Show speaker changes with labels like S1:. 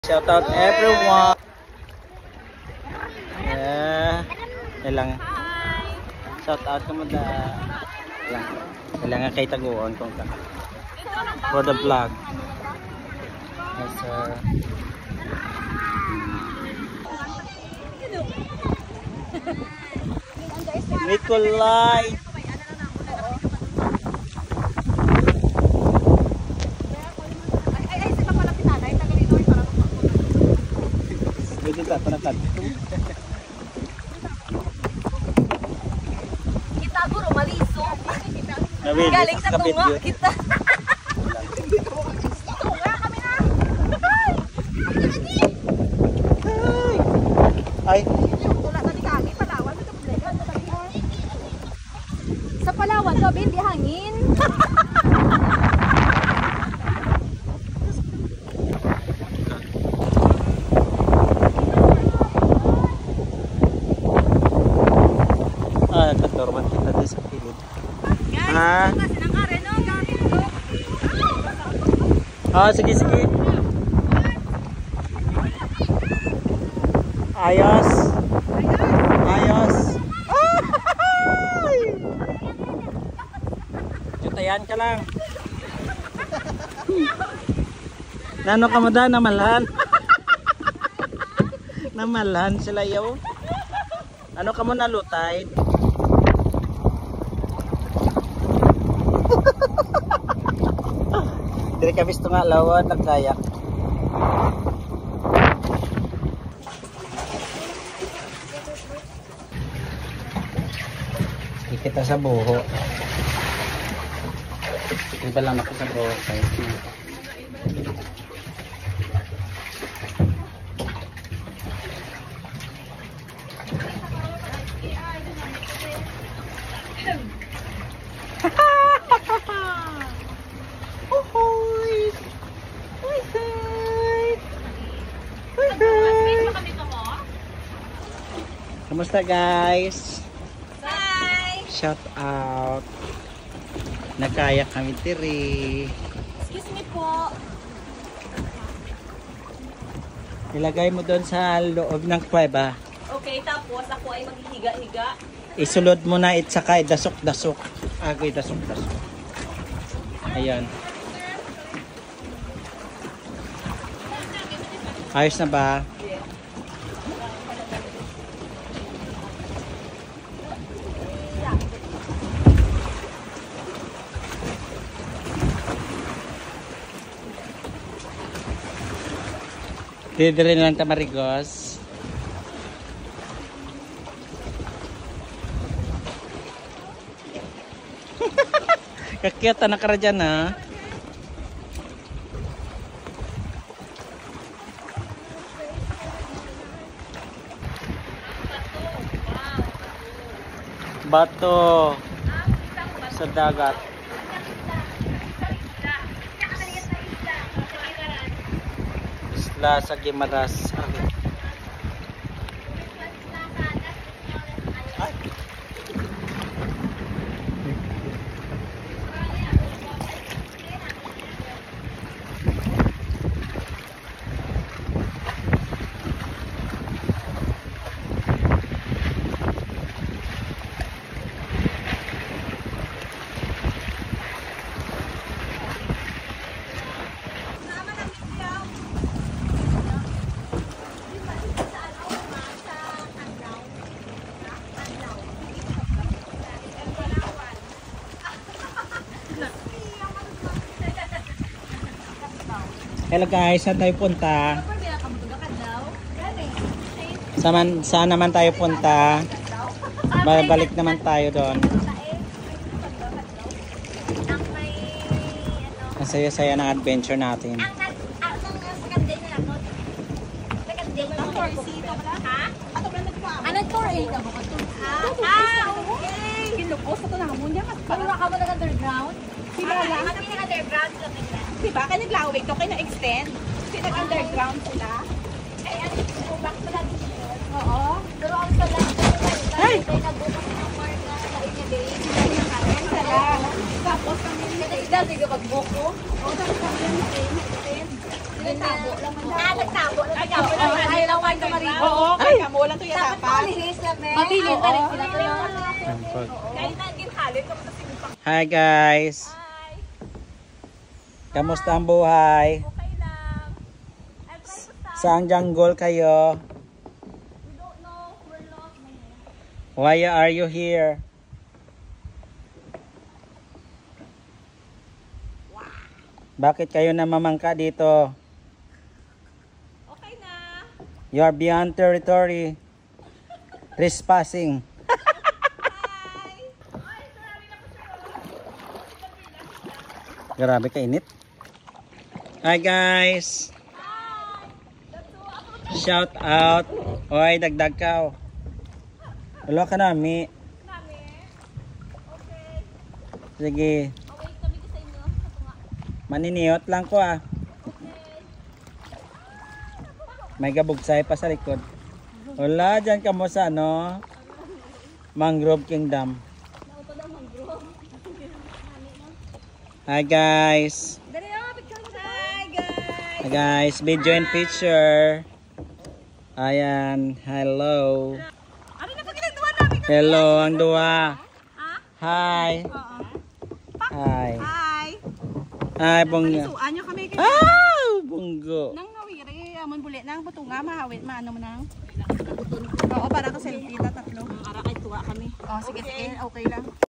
S1: Shout out everyone. Ilang shout out mo da. Ilang kay taguon kung ka. For the vlog. Yes, sir. Nikolai.
S2: Kita guru maliso.
S1: Galing
S2: sa tunga kita. Tunga kami na.
S1: Ay.
S2: Tula tadi kami Palawan ito problema sa Palawan gabi hindi hangin.
S1: Katorman kita di sa pilid. Sige. Ayos. Jutayan ka lang. Nano ka mo da namalhan? Namalhan sila yaw. Ano ka mo nalutay? Diri kami ito nga lawan, nagkayak. Kita sa buho. Hindi pa lang ako sa buho. Kamusta guys?
S2: Hi!
S1: Shout out. Nagkaya kami tiri.
S2: Excuse me po.
S1: Ilagay mo doon sa loob ng kuweba.
S2: Okay, tapos ako ay maghihiga-higa.
S1: Isulod mo na at saka dasok-dasok. Agoy dasok-dasok. Ayan. Ayos na ba? Didiri lang tamarigos. Kakiyata na kara dyan ha. Bato sa dagat. Isla sa Gimaras. Hello guys, saan tayo punta? Saan naman tayo punta? Balik naman tayo doon. Ang saya-saya ng adventure natin.
S2: Anong tour eh? Okay. Kinupos na ito na mo niya. Ano na ka mo nag-underground? Sila lang. Ano yung underground sila? Diba? Kaya naglawig to, kaya na-extend. Kasi nag-underground sila. Ay, ano yung back to lang dito? Oo. Pero ang sala, ay! Kaya nagbukas ng marka sa inyo day. Tapos kami, hindi ka mag-buko. O, tapos kami yung extend. Nagtabo lang. Ay, lawan ka marito.
S3: Oo, kaya mo lang to yata pa.
S2: Mabilin ka rin sila to.
S3: Kahit na ginhalit ko sa sinipang.
S1: Hi guys. Kamusta ang buhay?
S3: Okay lang.
S1: Saang jungle kayo?
S3: We don't know. We're lost.
S1: Why are you here? Bakit kayo namamangka dito?
S3: Okay na.
S1: You are beyond territory. Trespassing. Grabe kainit. Hi guys. Shout out. Oy, dagdag ka. Wala ka nami. Sige. Maniniot lang ko ah. May gabugsay pa sa likod. Wala, dyan ka mo sa ano? Mangrove Kingdom. Hi guys. Hi guys, video and picture. Ayan, hello. Hello, ang dua. Hi. Hi. Hi, bongga.
S3: Suan nyo kami kayo.
S1: Ah, bonggo.
S3: Nang nawiri, amon bulit nang buto nga mahawit maano mo nang. Oo, para ka selfie ta tatlo. Para kay tuwa kami. Oh, sige sige, okay lang.